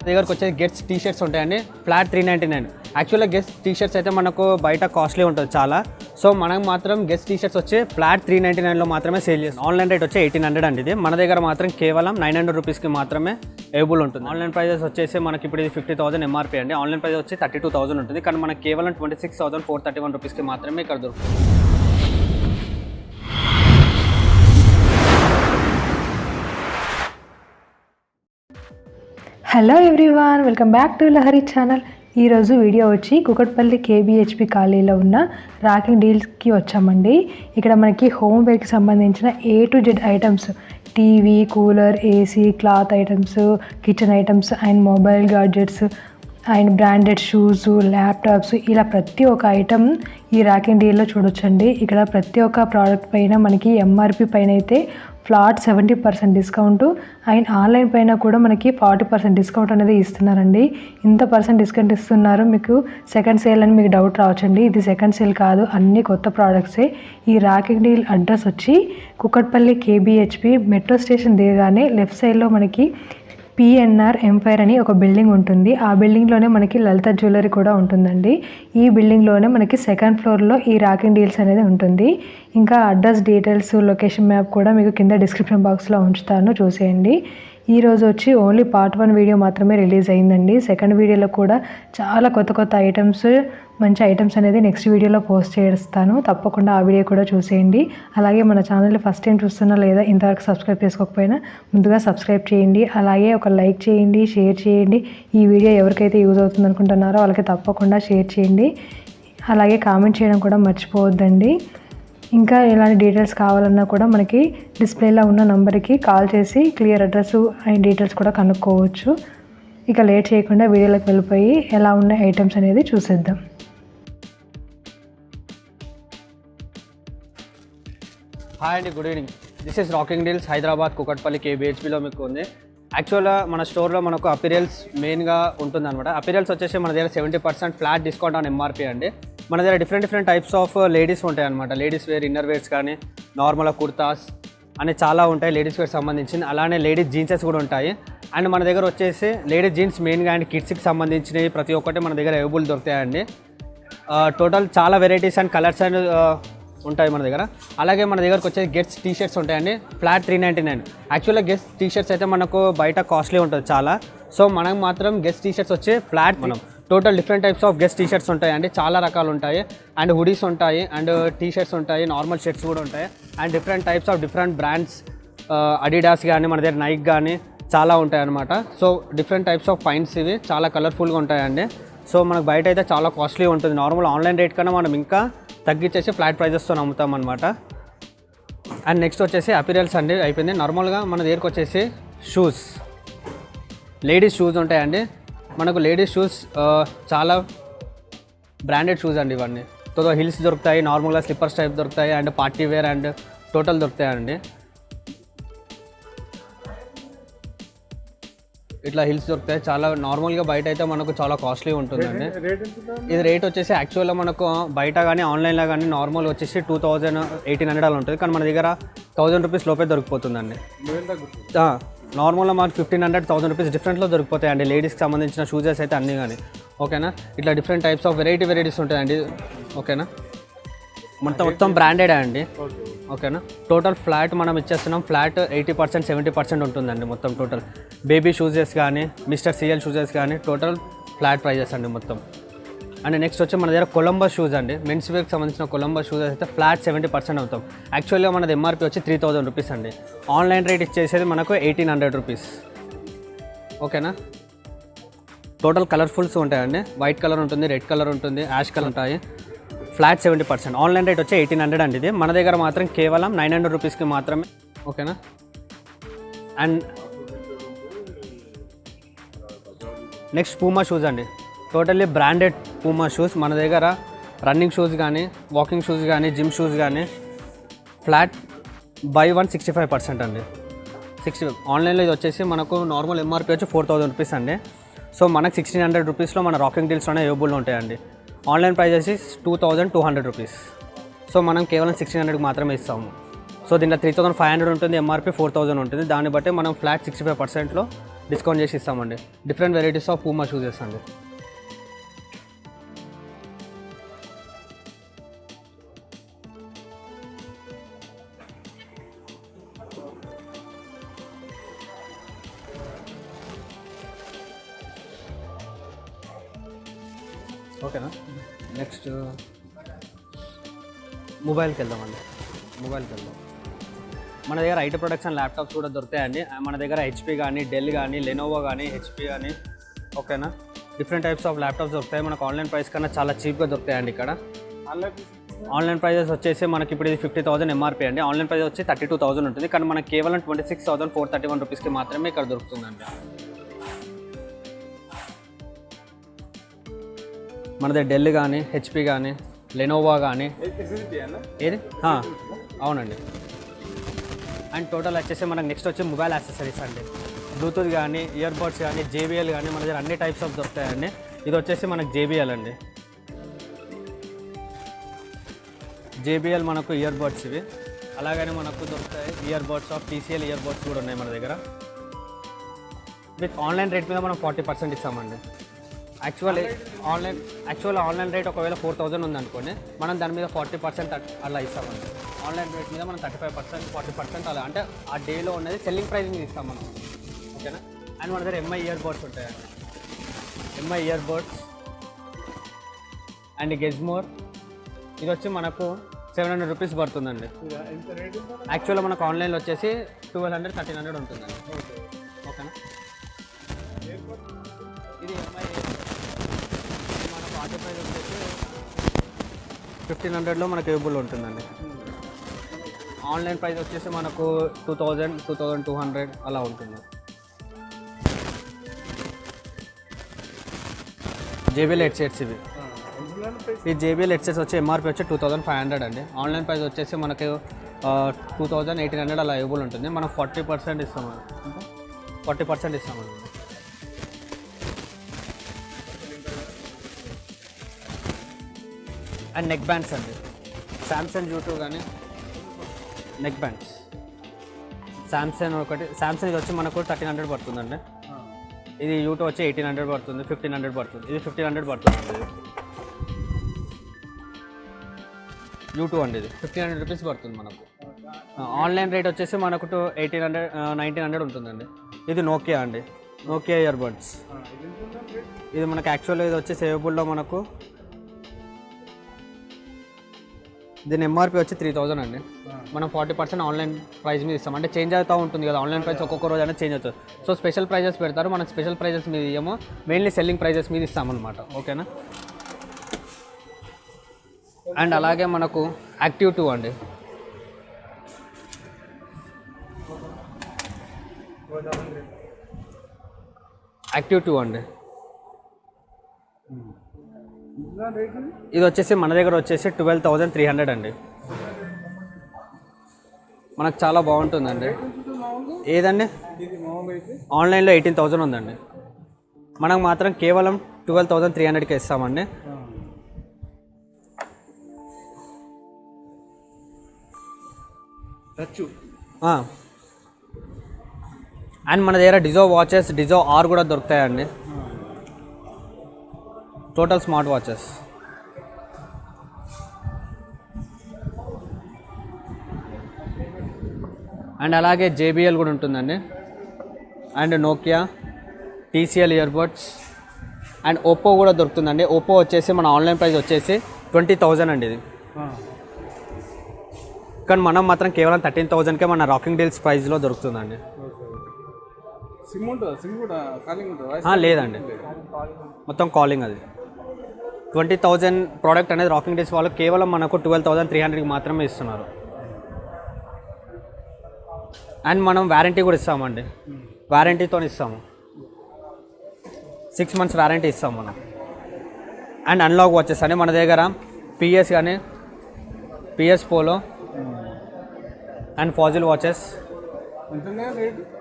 దగ్గరకు వచ్చే gets T shirts ఉంటాయండి ఫ్లాట్ 399. యాక్చువల్గా గెట్స్ టీ షర్ట్స్ అయితే మనకు బయట కాస్ట్లీ ఉంటుంది చాలా. సో మనం మాత్రం గెట్స్ టీ షర్ట్స్ వచ్చి ఫ్లాట్ 399లో మాత్రమే సేల్ చేస్తాం. ఆన్లైన్ రేట్ వచ్చి 1800 అండి. ఇది మన దగ్గర మాత్రం కేవలం 900 రూపీస్కి మాత్రమే అవైలబుల్ ఉంటుంది. ఆన్లైన్ ప్రైజెస్ వచ్చేసి మనకి ఇప్పుడు ఇది 50,000 ఎంఆర్పీ అండి. ఆన్లైన్ ప్రైస్ వచ్చి 32,000 ఉంటుంది. కానీ మనకి కేవలం 26,431 రూపీస్కి మాత్రమే ఇక్కడ దొరుకుతుంది. Hello everyone, welcome back to Lahari channel. ఈరోజు వీడియో వచ్చి కుకట్పల్లి కేబిహెచ్పి కాలనీలో ఉన్న రాకింగ్ డీల్స్కి వచ్చామండి. ఇక్కడ మనకి హోమ్ వేర్కి సంబంధించిన A to Z items, TV, cooler, AC, cloth items, kitchen items and mobile gadgets and branded shoes, laptops, ఇలా ప్రతి ఒక్క ఐటమ్ ఈ రాకింగ్ డీల్లో చూడొచ్చండి. ఇక్కడ ప్రతి ఒక్క ప్రోడక్ట్ పైన మనకి ఎంఆర్పి పైన అయితే ఫ్లాట్ 70% డిస్కౌంట్ అండ్ ఆన్లైన్ పైన కూడా మనకి 40% డిస్కౌంట్ అనేది ఇస్తున్నారండి. ఇంత % డిస్కౌంట్ ఇస్తున్నారు, మీకు సెకండ్ సేల్ అని మీకు డౌట్ రావచ్చండి. ఇది సెకండ్ సేల్ కాదు, అన్ని కొత్త ప్రోడక్ట్సే. ఈ రాకింగ్ డీల్ అడ్రస్ వచ్చి కుకట్పల్లి కేబిహెచ్పి మెట్రో స్టేషన్ దిగగానే లెఫ్ట్ సైడ్లో మనకి PNR ఎంపైర్ అని ఒక బిల్డింగ్ ఉంటుంది. ఆ బిల్డింగ్లోనే మనకి లలిత జ్యువెలరీ కూడా ఉంటుందండి. ఈ బిల్డింగ్లోనే మనకి సెకండ్ ఫ్లోర్లో ఈ రాకింగ్ డీల్స్ అనేది ఉంటుంది. ఇంకా అడ్రస్ డీటెయిల్స్, లొకేషన్ మ్యాప్ కూడా మీకు కింద డిస్క్రిప్షన్ బాక్స్లో ఉంచుతాను, చూసేయండి. ఈరోజు వచ్చి ఓన్లీ పార్ట్ 1 వీడియో మాత్రమే రిలీజ్ అయిందండి. సెకండ్ వీడియోలో కూడా చాలా కొత్త ఐటమ్స్, మంచి ఐటమ్స్ అనేది నెక్స్ట్ వీడియోలో పోస్ట్ చేస్తాను. తప్పకుండా ఆ వీడియో కూడా చూసేయండి. అలాగే మన ఛానల్ని ఫస్ట్ టైం చూస్తున్నా లేదా ఇంతవరకు సబ్స్క్రైబ్ చేసుకోకపోయినా ముందుగా సబ్స్క్రైబ్ చేయండి. అలాగే ఒక లైక్ చేయండి, షేర్ చేయండి. ఈ వీడియో ఎవరికైతే యూజ్ అవుతుంది అనుకుంటున్నారో వాళ్ళకి తప్పకుండా షేర్ చేయండి. అలాగే కామెంట్ చేయడం కూడా మర్చిపోవద్దండి. ఇంకా ఎలాంటి డీటెయిల్స్ కావాలన్నా కూడా మనకి డిస్ప్లేలో ఉన్న నంబర్కి కాల్ చేసి క్లియర్ అడ్రస్ అండ్ డీటెయిల్స్ కూడా కనుక్కోవచ్చు. ఇక లేట్ చేయకుండా వీడియోలోకి వెళ్ళిపోయి ఎలా ఉన్న ఐటమ్స్ అనేది చూసేద్దాం. హాయ్ అండి, good evening. This is rocking deals Hyderabad Kukatpally కేబిహెచ్పిలో మీకు ఉంది. యాక్చువల్గా మన స్టోర్లో మనకు అపీరియల్స్ మెయిన్గా ఉంటుంది అనమాట. అపీరియల్స్ వచ్చేసి మన దగ్గర 70% ఫ్లాట్ డిస్కౌంట్ ఆన్ ఎంఆర్పీ అండి. మన దగ్గర డిఫరెంట్ టైప్స్ ఆఫ్ లేడీస్ ఉంటాయి అనమాట. లేడీస్ వేర్, ఇన్నర్ వేర్స్ కానీ నార్మల్ కుర్తాస్ అని చాలా ఉంటాయి లేడీస్ వేర్ సంబంధించింది. అలానే లేడీస్ జీన్సెస్ కూడా ఉంటాయి. అండ్ మన దగ్గర వచ్చేసి లేడీస్ జీన్స్ మెయిన్గా అండ్ కిడ్స్కి సంబంధించినవి ప్రతి ఒక్కటి మన దగ్గర అవైలబుల్ దొరుకుతాయండి. టోటల్ చాలా వెరైటీస్ అండ్ కలర్స్ అండ్ ఉంటాయి మన దగ్గర. అలాగే మన దగ్గరకు వచ్చేసి గెట్స్ టీ షర్ట్స్ ఉంటాయండి ఫ్లాట్ 399. యాక్చువల్గా గెట్స్ టీ షర్ట్స్ అయితే మనకు బయట కాస్ట్లీ ఉంటుంది చాలా. సో మనకు మాత్రం గెట్స్ టీ షర్ట్స్ వచ్చి ఫ్లాట్ మనం total different types of guest T shirts ఉంటాయండి. చాలా రకాలు ఉంటాయి. అండ్ హుడీస్ ఉంటాయి, అండ్ టీ షర్ట్స్ ఉంటాయి, నార్మల్ షర్ట్స్ కూడా ఉంటాయి. And different types of different brands, Adidas కానీ మన దగ్గర నైక్ కానీ చాలా ఉంటాయి అన్నమాట. So different types of points ఇవి చాలా కలర్ఫుల్గా ఉంటాయండి. సో మనకు బయట అయితే చాలా కాస్ట్లీ ఉంటుంది. నార్మల్ ఆన్లైన్ రేట్ కన్నా మనం ఇంకా తగ్గించేసి ఫ్లాట్ ప్రైజెస్తో అమ్ముతాం అనమాట. అండ్ నెక్స్ట్ వచ్చేసి అపీరియల్స్ అండి అయిపోయింది. నార్మల్గా మన దగ్గరకు వచ్చేసి షూస్, లేడీస్ షూస్ ఉంటాయండి. మనకు లేడీస్ షూస్ చాలా బ్రాండెడ్ షూస్ అండి. ఇవన్నీ హిల్స్ దొరుకుతాయి, నార్మల్గా స్లిప్పర్స్ టైప్ దొరుకుతాయి, and party wear and total దొరుకుతాయండి. ఇట్లా హిల్స్ దొరుకుతాయి చాలా. నార్మల్గా బయట అయితే మనకు చాలా కాస్ట్లీ ఉంటుందండి. ఇది రేట్ వచ్చేసి యాక్చువల్గా మనకు బయట కానీ ఆన్లైన్లో కానీ నార్మల్ వచ్చేసి 2,1800 అలా ఉంటుంది. కానీ మన దగ్గర 1000 రూపీస్ లోపే దొరికిపోతుందండి. నార్మల్గా మనకు 1500, 1000 రూపీస్ డిఫరెంట్లో దొరికిపోతాయండి లేడీస్కి సంబంధించిన షూజెస్ అయితే అన్నీ కానీ. ఓకేనా, ఇట్లా డిఫరెంట్ టైప్స్ ఆఫ్ వెరైటీస్ ఉంటాయండి. ఓకేనా, మొత్తం బ్రాండెడ్ అండి. ఓకేనా, టోటల్ ఫ్లాట్ మనం ఇచ్చేస్తున్నాం. ఫ్లాట్ 80%, 70% ఉంటుందండి మొత్తం టోటల్. బేబీ షూజెస్ కానీ, మిస్టర్ CL షూజెస్ కానీ టోటల్ ఫ్లాట్ ప్రైజెస్ అండి మొత్తం. అండ్ నెక్స్ట్ వచ్చి మన దగ్గర కొలంబస్ షూస్ అండి. మెన్స్ వేర్కి సంబంధించిన కొలంబస్ షూస్ అయితే ఫ్లాట్ 70% అవుతాం. యాక్చువల్గా మనది ఎంఆర్పీ వచ్చి 3000 రూపీస్ అండి. ఆన్లైన్ రేట్ ఇచ్చేసేది మనకు 1800 రూపీస్. ఓకేనా, టోటల్ కలర్ఫుల్స్ ఉంటాయండి. వైట్ కలర్ ఉంటుంది, రెడ్ కలర్ ఉంటుంది, యాష్ కలర్ ఉంటాయి. ఫ్లాట్ 70%. ఆన్లైన్ రేట్ వచ్చి 1800 అండి. ఇది మన దగ్గర మాత్రం కేవలం 900 రూపీస్కి మాత్రమే. ఓకేనా, అండ్ నెక్స్ట్ పూమా షూస్ అండి. టోటల్లీ బ్రాండెడ్ పూమా షూస్ మన దగ్గర. రన్నింగ్ షూస్ కానీ, వాకింగ్ షూస్ కానీ, జిమ్ షూస్ కానీ ఫ్లాట్ బై 1 65% అండి. 60. ఆన్లైన్లో ఇది వచ్చేసి మనకు నార్మల్ ఎంఆర్పీ వచ్చి 4000 రూపీస్ అండి. సో మనకు 1600 రూపీస్లో మన రాకింగ్ డీల్స్లోనే అవైలబుల్ ఉంటాయండి. ఆన్లైన్ ప్రైస్ వచ్చి 2200 రూపీస్. సో మనం కేవలం 1600కి మాత్రమే ఇస్తాము. సో దీంట్లో 3500 ఉంటుంది, ఎంఆర్పీ 4000 ఉంటుంది. దాన్ని బట్టి మనం ఫ్లాట్ 65%లో డిస్కౌంట్ చేసి ఇస్తామండి. డిఫరెంట్ వెరైటీస్ ఆఫ్ పూమా షూజెస్ అండి. ఓకేనా. నెక్స్ట్ మొబైల్కి వెళ్దామండి. మన దగ్గర ఐటీ ప్రొడక్ట్స్ అండ్ ల్యాప్టాప్స్ కూడా దొరుకుతాయండి. మన దగ్గర హెచ్పీ కానీ, డెల్ కానీ, లెనోవో కానీ, హెచ్పీ కానీ, ఓకేనా, డిఫరెంట్ టైప్స్ ఆఫ్ ల్యాప్టాప్స్ దొరుకుతాయి. మనకు ఆన్లైన్ ప్రైస్ కన్నా చాలా చీప్గా దొరుకుతాయండి ఇక్కడ. ఆన్లైన్ ప్రైజెస్ వచ్చేసి మనకి ఇప్పుడు ఇది 50,000 ఎంఆర్పీ అండి. ఆన్లైన్ ప్రైస్ వచ్చి 32,000 ఉంటుంది. కానీ మనకి కేవలం 26,431 రూపీస్కి మాత్రమే ఇక్కడ దొరుకుతుందండి. మనది డెల్ కానీ, హెచ్పీ కానీ, లెనోవా కానీ, ఏది అవునండి. అండ్ టోటల్ వచ్చేసి మనకు నెక్స్ట్ వచ్చి మొబైల్ యాక్సెసరీస్ అండి. బ్లూటూత్ కానీ, ఇయర్ బడ్స్ కానీ, JBL కానీ మన దగ్గర అన్ని టైప్స్ ఆఫ్ దొరుకుతాయండి. ఇది వచ్చేసి మనకు JBL అండి. JBL మనకు ఇయర్ బడ్స్ ఇవి. అలాగనే మనకు దొరుకుతాయి ear buds of TCL ear buds కూడా ఉన్నాయి మన దగ్గర. విత్ ఆన్లైన్ రేట్ మీద మనం 40% ఇస్తామండి. ఆన్లైన్ రేట్ ఒకవేళ 4,000 ఉందనుకోండి, మనం దాని మీద 40% అలా ఇస్తామండి. ఆన్లైన్ రేట్ మీద మనం 35%, 40% అలా, అంటే ఆ డేలో ఉన్నది సెల్లింగ్ ప్రైస్ మీద ఇస్తాం మనం. ఓకేనా. అండ్ మన దగ్గర MI ఇయర్ బడ్స్ ఉంటాయండి. MI ఇయర్ బడ్స్ అండ్ గెజ్మోర్. ఇది వచ్చి మనకు 700 రూపీస్ పడుతుందండి. యాక్చువల్గా మనకు ఆన్లైన్లో వచ్చేసి 1200, 1300 ఉంటుందండి. ఓకేనా. ఇది MI మన పార్టీ ప్రైస్ వచ్చేసి 1500లో మనకు అవైలబుల్ ఉంటుందండి. ఆన్లైన్ ప్రైస్ వచ్చేసి మనకు 2000, 2200 అలా ఉంటుంది. JBL హెడ్సెట్స్ ఇవి. ఈ JBL హెడ్సెట్స్ వచ్చి ఎంఆర్పీ వచ్చి 2500 అండి. ఆన్లైన్ ప్రైస్ వచ్చేసి మనకు 2800 అలా అవైలబుల్ ఉంటుంది. మనం 40% ఇస్తామండి. 40% ఇస్తామండి. అండ్ నెక్ బ్యాండ్స్ అండి. శాంసంగ్ U2 కానీ నెక్ బ్యాండ్స్. శాంసంగ్ ఇది వచ్చి మనకు 1300 పడుతుందండి. ఇది U2 వచ్చి 1800 పడుతుంది, 1500 పడుతుంది. ఇది 1500 పడుతుందండి. ఇది U2 అండి. ఇది 1500 రూపీస్ పడుతుంది మనకు. ఆన్లైన్ రేట్ వచ్చేసి మనకు 1800, 1900 ఉంటుందండి. ఇది నోకియా అండి. Nokia ear buds. ఇది మనకు యాక్చువల్గా ఇది వచ్చి సేవబుల్లో మనకు దీని ఎంఆర్పీ వచ్చి 3000 అండి. మనం 40% ఆన్లైన్ ప్రైస్ మీద ఇస్తాం. అంటే చేంజ్ అవుతూ ఉంటుంది కదా, ఆన్లైన్ ప్రైస్ ఒక్కొక్క రోజు అనేది చేంజ్ అవుతుంది. సో స్పెషల్ ప్రైజెస్ పెడతారు, మనం స్పెషల్ ప్రైజెస్ మీద ఇయ్యము, మెయిన్లీ సెల్లింగ్ ప్రైజెస్ మీద ఇస్తామన్నమాట. ఓకేనా. అండ్ అలాగే మనకు యాక్టివ్ 2 అండి. యాక్టివ్ 2 అండి. ఇది వచ్చేసి మన దగ్గర వచ్చేసి 12,300 అండి. మనకు చాలా బాగుంటుందండి. ఏదండి ఆన్లైన్లో 18,000 ఉందండి. మనకు మాత్రం కేవలం 12,300కి ఇస్తామండి. అండ్ మన దగ్గర డిజో వాచెస్, డిజో R కూడా దొరుకుతాయండి. Total smart watches. అండ్ అలాగే JBL కూడా ఉంటుందండి. And Nokia, TCL earbuds and Oppo కూడా దొరుకుతుందండి. ఒప్పో వచ్చేసి మన ఆన్లైన్ ప్రైస్ వచ్చేసి 20,000 అండి ఇది. కానీ మనం మాత్రం కేవలం 13,000కే మన రాకింగ్ డీల్స్ ప్రైస్లో దొరుకుతుందండి. లేదండి, మొత్తం కాలింగ్. అది 20,000 ప్రోడక్ట్ అనేది రాకింగ్ డీల్స్ వాళ్ళు కేవలం మనకు 12,300కి మాత్రమే ఇస్తున్నారు. అండ్ మనం వారంటీ కూడా ఇస్తామండి. వారంటీతో ఇస్తాము. 6 months వారంటీ ఇస్తాం మనం. అండ్ అన్లాక్ వాచెస్ అని మన దగ్గర PS కానీ, PS Polo and Fossil watches.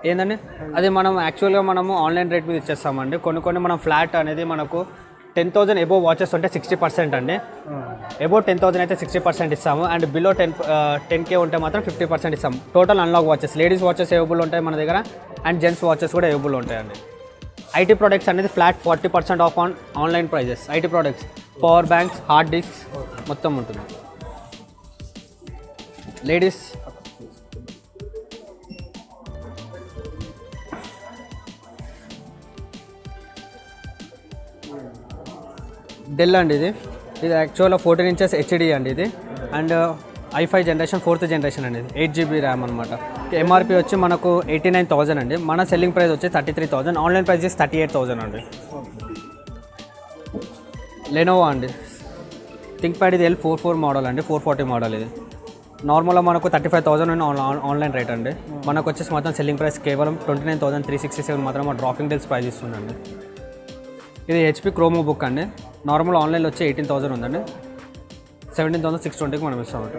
ఏంటండి అది మనం యాక్చువల్గా మనము ఆన్లైన్ రేట్ మీద ఇచ్చేస్తామండి. కొన్ని మనం ఫ్లాట్ అనేది మనకు 10,000 ఎబో వాచెస్ ఉంటే 60% అండి. ఎబో 10,000 అయితే 60% ఇస్తాము. అండ్ బిలో 10K ఉంటే మాత్రం 50% ఇస్తాము. Total unlock watches, ladies watches available ఉంటాయి మన దగ్గర, అండ్ జెంట్స్ వాచెస్ కూడా అవైలబుల్ ఉంటాయండి. ఐటీ ప్రోడక్ట్స్ అనేది flat 40% off on online prices. IT products, power banks, hard disks మొత్తం ఉంటుంది. లేడీస్ డెల్ అండి, ఇది యాక్చువల్గా 14 ఇంచెస్ హెచ్డి అండి ఇది. And i5 generation 4th generation అండి, ఇది 8GB ర్యామ్ అనమాట. ఎంఆర్పి వచ్చి మనకు 89,000 అండి. మన సెల్లింగ్ ప్రైస్ వచ్చి 33,000. ఆన్లైన్ ప్రైస్ చేసి 38,000 అండి. లెనోవో అండి, థింక్ ప్యాడ్ ఇది L44 మోడల్ అండి, 440 మోడల్ ఇది. నార్మల్గా మనకు 35,000 ఆన్లైన్ రేట్ అండి. మనకు వచ్చేసి మాత్రం సెల్లింగ్ ప్రైస్ కేవలం 29,367 మాత్రం డ్రాపింగ్ డీల్స్ ప్రైస్ ఇస్తుందండి. ఇది HP క్రోమో బుక్ అండి. నార్మల్ ఆన్లైన్లో వచ్చి 18,000 ఉందండి, 17,620కి మనం ఇస్తామంట.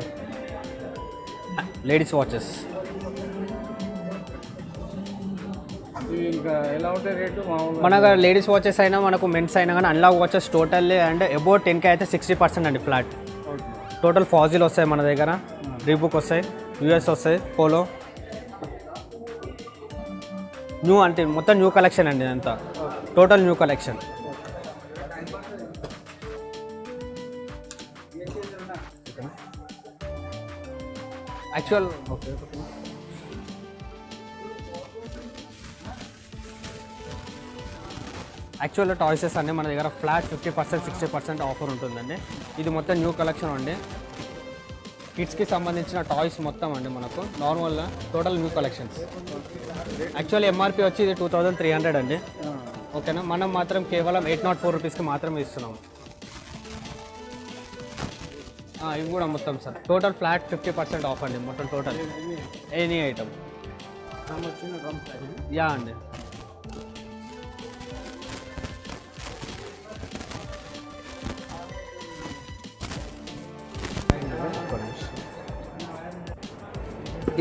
లేడీస్ వాచెస్ ఇంకా ఎలా ఉంటాయి రేటు? మనకు లేడీస్ వాచెస్ అయినా మనకు మెన్స్ అయినా కానీ unlock watches totally and about 10K అయితే 60% అండి ఫ్లాట్. టోటల్ ఫాజిల్ వస్తాయి మన దగ్గర, రీబుక్ వస్తాయి, యూఎస్ వస్తాయి, పోలో న్యూ అంటే మొత్తం న్యూ కలెక్షన్ అండి ఇదంతా. Total new collection. యాక్చువల్ టాయ్సెస్ అన్నీ మన దగ్గర ఫ్లాట్ 50% 60% ఆఫర్ ఉంటుందండి. ఇది మొత్తం న్యూ కలెక్షన్ అండి. కిడ్స్కి సంబంధించిన టాయ్స్ మొత్తం అండి మనకు నార్మల్గా total new collections. Actually MRP వచ్చి ఇది 2,300 అండి. ఓకేనా, మనం మాత్రం కేవలం 804 రూపీస్కి మాత్రమే ఇస్తున్నాము. ఇవి కూడా మొత్తం సార్ టోటల్ ఫ్లాట్ 50% ఆఫ్ అండి మొత్తం టోటల్ ఎనీ ఐటమ్. యా అండి.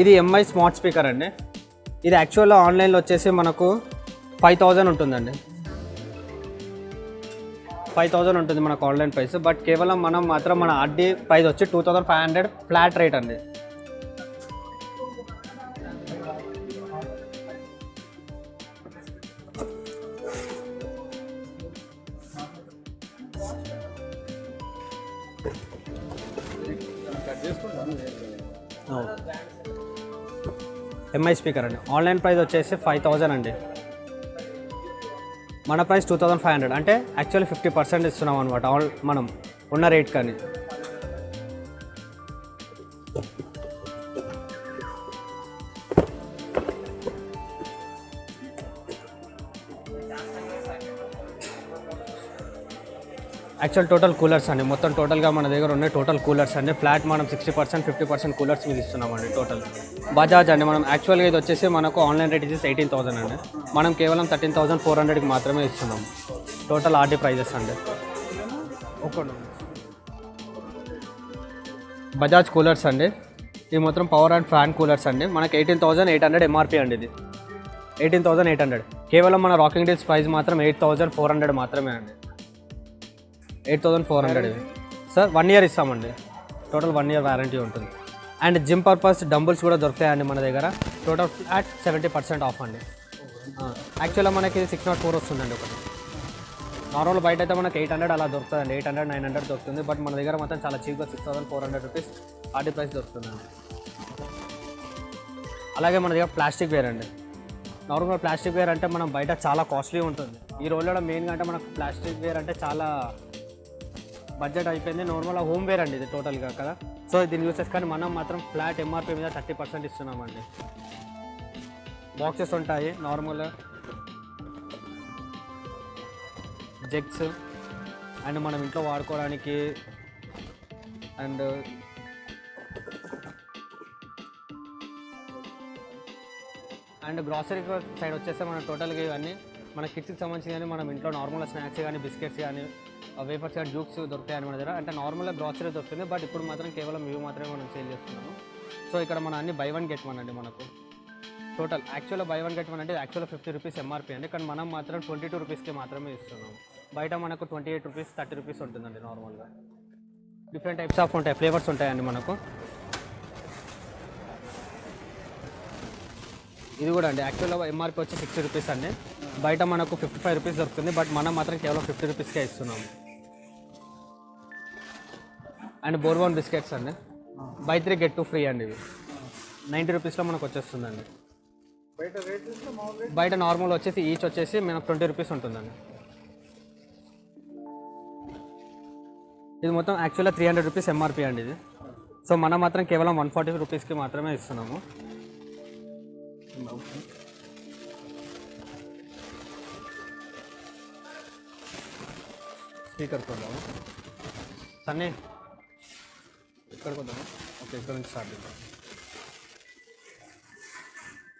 ఇది ఎంఐ స్మార్ట్ స్పీకర్ అండి. ఇది యాక్చువల్గా ఆన్లైన్లో వచ్చేసి మనకు 5,000 ఉంటుందండి. 5,000 ఉంటుంది మనకు ఆన్లైన్ ప్రైస్. బట్ కేవలం మనం మాత్రం మన ఆర్డీ ప్రైస్ వచ్చి 2,500 ఫ్లాట్ రేట్ అండి. ఎంఐ స్పీకర్ అండి. ఆన్లైన్ ప్రైస్ వచ్చేసి 5,000 అండి. మన ప్రైస్ 2,500. అంటే యాక్చువల్లీ 50% ఇస్తున్నాం అనమాట మనం ఉన్న రేట్ కానీ. యాక్చువల్ టోటల్ కూలర్స్ అండి, మొత్తం టోటల్గా మన దగ్గర ఉన్నాయి టోటల్ కూలర్స్ అండి. ఫ్లాట్ మనం 60% 50% కూలర్స్ మీద ఇస్తున్నామండి టోటల్. బజాజ్ అండి, మనం యాక్చువల్గా ఇది వచ్చేసి మనకు ఆన్లైన్ రేట్ ఇచ్చేసి 18,000 అండి. మనం కేవలం 13,400కి మాత్రమే ఇస్తున్నాం. టోటల్ ఆర్డీ ప్రైజెస్ అండి. బజాజ్ కూలర్స్ అండి, ఇది మొత్తం పవర్ అండ్ ఫ్యాన్ కూలర్స్ అండి. మనకి 18,800 ఎంఆర్పి అండి. ఇది 18,800. కేవలం మన రాకింగ్ డీల్స్ ప్రైస్ మాత్రం 8,400 మాత్రమే అండి. 8,400 సార్. 1 ఇయర్ ఇస్తామండి. టోటల్ 1 ఇయర్ వారంటీ ఉంటుంది. అండ్ జిమ్ పర్పస్ డంబుల్స్ కూడా దొరుకుతాయండి మన దగ్గర. టోటల్ ఫ్లాట్ 70% ఆఫ్ అండి. యాక్చువల్గా మనకి ఇది 604 వస్తుందండి ఒకటి. నార్మల్ బయట అయితే మనకి 800 అలా దొరుకుతుందండి, 800 900 దొరుకుతుంది. బట్ మన దగ్గర మొత్తం చాలా చీప్గా 6,400 రూపీస్ ఆర్డీ ప్రైస్ దొరుకుతుందండి. అలాగే మన దగ్గర ప్లాస్టిక్ వేర్ అండి. నార్మల్ ప్లాస్టిక్ వేర్ అంటే మనం బయట చాలా కాస్ట్లీ ఉంటుంది. ఈ రోజుల్లో మెయిన్గా అంటే మనకు ప్లాస్టిక్ వేర్ అంటే చాలా బడ్జెట్ అయిపోయింది. నార్మల్ హోమ్ వేర్ అండి ఇది టోటల్గా కదా. సో దీన్ని యూస్ చేసి కానీ మనం మాత్రం ఫ్లాట్ ఎంఆర్పి మీద 30% ఇస్తున్నామండి. బాక్సెస్ ఉంటాయి, నార్మల్ జగ్స్ అండ్ మనం ఇంట్లో వాడుకోవడానికి. అండ్ గ్రాసరీ సైడ్ వచ్చేస్తే మన టోటల్గా ఇవన్నీ మన కిడ్స్కి సంబంధించి కానీ మనం ఇంట్లో నార్మల్గా స్నాక్స్ కానీ బిస్కెట్స్ కానీ వేఫర్స్ కానీ జ్యూక్స్ దొరుకుతాయని మన దగ్గర. అంటే నార్మల్గా గ్రాసరీ దొరుకుతుంది. బట్ ఇప్పుడు మాత్రం కేవలం ఇవి మాత్రమే మనం సేల్ చేస్తున్నాము. సో ఇక్కడ మన అన్ని బై 1 get 1 అండి. మనకు టోటల్ యాక్చువల్గా బై 1 get 1 అంటే యాక్చువల్గా 50 రూపీస్ ఎంఆర్పి అండి. కానీ మనం మాత్రం 22 రూపీస్కి మాత్రమే ఇస్తున్నాము. బయట మనకు 28 రూపీస్ 30 రూపీస్ ఉంటుందండి నార్మల్గా. డిఫరెంట్ టైప్స్ ఆఫ్ ఉంటాయి, ఫ్లేవర్స్ ఉంటాయండి మనకు. ఇది కూడా అండి యాక్చువల్గా ఎంఆర్పి వచ్చి 60 రూపీస్ అండి, బయట మనకు 55 రూపీస్ దొరుకుతుంది, బట్ మనం మాత్రం కేవలం 50 రూపీస్కే ఇస్తున్నాము. అండ్ బోర్బోన్ బిస్కెట్స్ అండి, బై 3 get 2 ఫ్రీ అండి. ఇవి 90 రూపీస్లో మనకు వచ్చేస్తుందండి. బయట నార్మల్ వచ్చేసి ఈచ్ వచ్చేసి మనకు 20 రూపీస్ ఉంటుందండి. ఇది మొత్తం యాక్చువల్గా 300 రూపీస్ ఎంఆర్పి అండి ఇది. సో మనం మాత్రం కేవలం 140 రూపీస్కి మాత్రమే ఇస్తున్నాము. స్పీకర్ కొద్దాము సన్నీ, ఇక్కడ కొద్దాము. ఓకే, ఇక్కడ నుంచి స్టార్ట్ చేద్దాం.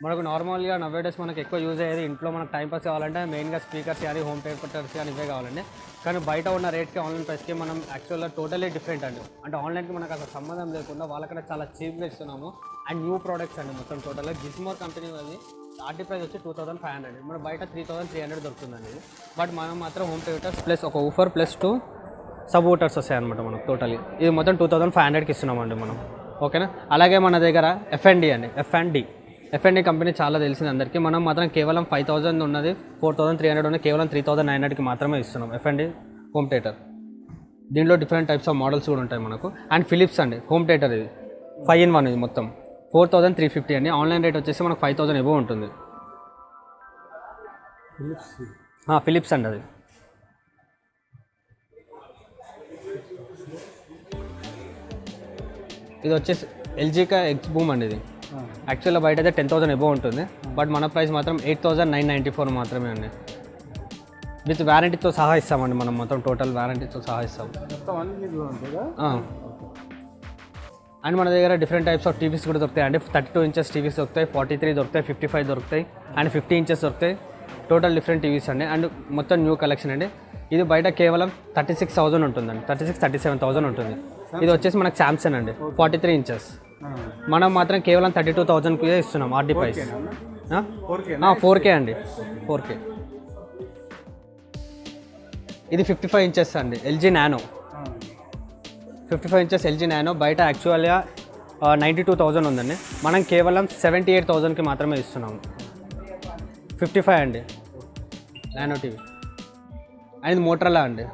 మనకు నార్మల్గా నవ్వేడేస్ మనకు ఎక్కువ యూజ్ అయ్యేది ఇంట్లో మనకు టైంపాస్ కావాలంటే మెయిన్గా స్పీకర్స్ కానీ హోమ్ థియేటర్స్ కానీ ఇవే కావాలండి. కానీ బయట ఉన్న రేట్కి ఆన్లైన్ ప్రైస్కి మనం యాక్చువల్గా టోటలీ డిఫరెంట్ అండి. అంటే ఆన్లైన్కి మనకు అసలు సంబంధం లేకుండా వాళ్ళకన్నా చాలా చీప్గా ఇస్తున్నాము. అండ్ న్యూ ప్రోడక్ట్స్ అండి మొత్తం టోటల్గా. గిజ్మోర్ కంపెనీ అది స్టార్టింగ్ ప్రైస్ వచ్చి 2500, మన బయట 3300 దొరుకుతుందండి ఇది. బట్ మనం మాత్రం హోమ్ థియేటర్స్ ప్లస్ ఒక ఊఫర్ ప్లస్ 2 సబ్ ఊటర్స్ వస్తాయి అనమాట మనకు టోటలీ. ఇది మొత్తం 2500కి ఇస్తున్నామండి మనం. ఓకేనా. అలాగే మన దగ్గర ఎఫ్ఎండి అండి, ఎఫ్ఎండి కంపెనీ చాలా తెలిసింది అందరికీ. మనం మాత్రం కేవలం 5000 ఉన్నది, 4300 ఉన్నది, కేవలం 3900కి మాత్రమే ఇస్తున్నాం ఎఫ్ఎండి హోమ్ థియేటర్. దీంట్లో డిఫరెంట్ టైప్స్ ఆఫ్ మోడల్స్ కూడా ఉంటాయి మనకు. అండ్ ఫిలిప్స్ అండి హోమ్ థియేటర్, ఇది 5-in-1 ఇది మొత్తం 4350 అండి. ఆన్లైన్ రేట్ వచ్చేసి మనకు 5000 ఎబో ఉంటుంది. ఫిలిప్స్ అండి అది. ఇది వచ్చేసి ఎల్జీకా ఎక్స్ బూమ్ అండి. ఇది యాక్చువల్గా బయట అయితే 10,000 ఎబో ఉంటుంది, బట్ మన ప్రైస్ మాత్రం 8994 మాత్రమే అండి. విత్ వ్యారంటీతో సహా ఇస్తామండి మనం, మొత్తం టోటల్ వ్యారంటీతో సహా ఇస్తాం. అండ్ మన దగ్గర డిఫరెంట్ టైప్స్ ఆఫ్ టీవీస్ కూడా దొరుకుతాయి అండి. 32 inches టీవీస్ దొరుకుతాయి, 43 దొరుకుతాయి, 55 దొరుకుతాయి, అండ్ 50 inches దొరుకుతాయి. టోటల్ డిఫరెంట్ టీవీస్ అండి. అండ్ మొత్తం న్యూ కలెక్షన్ అండి. ఇది బయట కేవలం 36,000 ఉంటుందండి, 37,000 ఉంటుంది. ఇది వచ్చేసి మనకు శాంసంగ్ అండి 43 inches. మనం మాత్రం కేవలం 32,000కి ఇస్తున్నాం ఆర్డీ ప్రైస్. 4K అండి, 4K. ఇది 55 inches అండి, LG nano. 55 inches LG nano బయట యాక్చువల్గా 92,000 ఉందండి, మనం కేవలం 78,000కి మాత్రమే ఇస్తున్నాము. 55 అండి నానో టీవీ. అండ్ మోటరోలా అండి,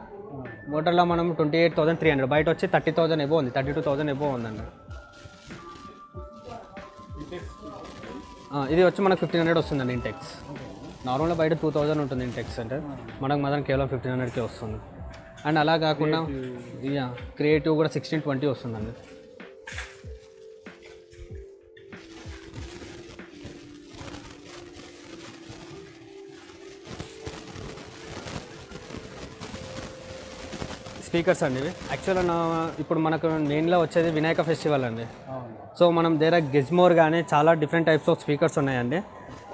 మోటరోలా మనం 28,300, బయట వచ్చి 30,000 ఎబో ఉంది, 32,000 ఎబో ఉందండి. ఇది వచ్చి మనకు 1500 వస్తుందండి ఇంటెక్స్. నార్మల్గా బయట 2000 ఉంటుంది ఇంటెక్స్ అంటే, మనకు మాత్రం కేవలం 1500కే వస్తుంది. అండ్ అలా కాకుండా క్రియేటివ్ కూడా 1620 వస్తుందండి. స్పీకర్స్ అండి ఇవి. యాక్చువల్గా ఇప్పుడు మనకు మెయిన్లో వచ్చేది వినాయక ఫెస్టివల్ అండి. సో మనం దగ్గర గిజ్మోర్ కానీ చాలా డిఫరెంట్ టైప్స్ ఆఫ్ స్పీకర్స్ ఉన్నాయండి.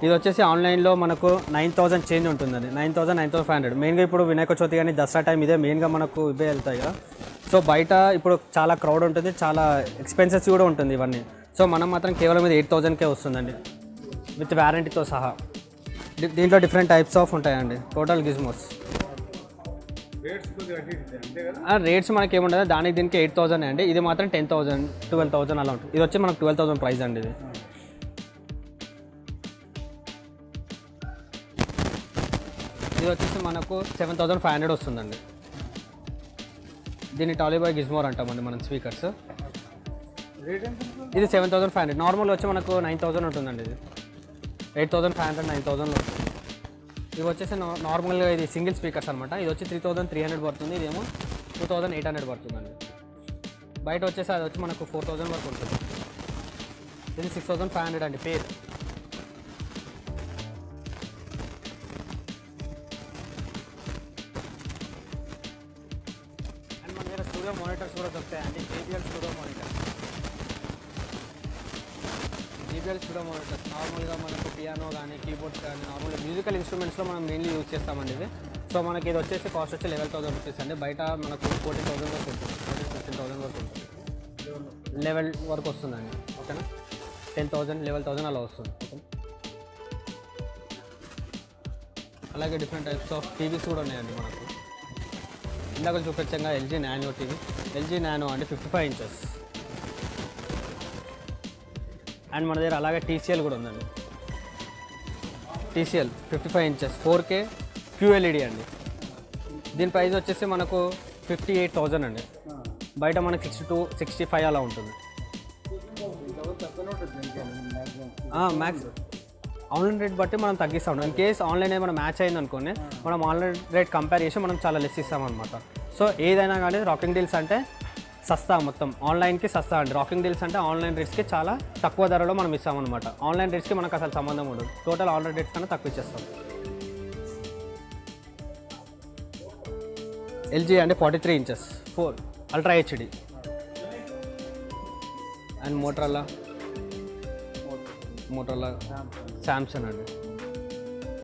ఇది వచ్చేసి ఆన్లైన్లో మనకు 9000 చేంజ్ ఉంటుందండి, 9000, 9500. మెయిన్గా ఇప్పుడు వినాయక చవితి కానీ దసరా టైం ఇదే మెయిన్గా మనకు ఇవే వెళ్తాయి కదా. సో బయట ఇప్పుడు చాలా క్రౌడ్ ఉంటుంది, చాలా ఎక్స్పెన్సెస్ కూడా ఉంటుంది ఇవన్నీ. సో మనం మాత్రం కేవలం ఇది 8000కే వస్తుందండి విత్ వ్యారంటీతో సహా. దీంట్లో డిఫరెంట్ టైప్స్ ఆఫ్ ఉంటాయండి టోటల్ గిజ్మోర్స్. రేట్స్ మనకి ఏముండదు, దానికి దీనికి 8000 అండి. ఇది మాత్రం 10,000, 12,000 అలా ఉంటుంది. ఇది వచ్చి మనకు 12,000 ప్రైస్ అండి. ఇది వచ్చేసి మనకు 7,500 వస్తుందండి. దీన్ని టాలీబాయ్ గిజ్మోర్ అంటామండి మనం స్పీకర్స్. ఇది 7,500. నార్మల్ వచ్చి మనకు 9,000 ఉంటుందండి. ఇది 8,500, 9,000 వస్తుంది. ఇవి వచ్చేసి నార్మల్గా ఇది సింగిల్ స్పీకర్స్ అనమాట. ఇది వచ్చి 3,300 పడుతుంది, ఇదేమో 2,800 పడుతుందండి. బయట వచ్చేసి అది వచ్చి మనకు 4,000 వరకు ఉంటుంది. ఇది 6,500 అండి పేర్. అండ్ మన దగ్గర స్టూడియో మానిటర్స్ కూడా దొరుకుతాయండి, JBL studio monitors. JBL studio monitors నార్మల్గా మనకు పియానో కానీ కీబోర్డ్స్ కానీ నార్మల్గా మ్యూజికల్ ఇన్స్ట్రుమెంట్స్లో మనం మెయిన్లీ యూజ్ చేస్తామండి ఇది. సో మనకి ఇది వచ్చేసి కాస్ట్ వచ్చి 11,000 రూపీస్ అండి. బయట మనకు 14,000 వరకు ఉంటుంది, 15,000 వరకు ఉంటుంది, 11 వరకు వస్తుందండి. ఓకేనా. 10,000, 11,000 అలా వస్తుంది. ఓకే. అలాగే డిఫరెంట్ టైప్స్ ఆఫ్ టీవీస్ కూడా ఉన్నాయండి మనకు. ఇందాక చూపించంగా LG nano TV. LG nano అంటే 55 ఇంచెస్. అండ్ మన దగ్గర అలాగే టీసీఎల్ కూడా ఉందండి. టీసీఎల్ 55 ఇంచెస్ 4K QLED అండి. దీని ప్రైస్ వచ్చేసి మనకు 58,000 అండి. బయట మనకి 62, 65 అలా ఉంటుంది. మ్యాక్స్ ఆన్లైన్ రేట్ బట్టి మనం తగ్గిస్తాం. ఇన్ కేస్ ఆన్లైన్ ఏమైనా మ్యాచ్ అయింది అనుకోండి, మనం ఆన్లైన్ రేట్ కంపేర్ చేసి మనం చాలా లెస్ ఇస్తామన్నమాట. సో ఏదైనా కానీ రాకింగ్ డీల్స్ అంటే సస్తా, మొత్తం ఆన్లైన్కి సస్తా అండి. రాకింగ్ డీల్స్ అంటే ఆన్లైన్ రేట్స్కి చాలా తక్కువ ధరలో మనం ఇస్తామన్నమాట. ఆన్లైన్ రేట్స్కి మనకు అసలు సంబంధం ఉండదు. టోటల్ ఆన్లైన్ రేట్స్ కన్నా తక్కువ ఇచ్చేస్తాం. ఎల్జీ అంటే 43 inches 4 ultra HD. And Motorola Samsung అండి.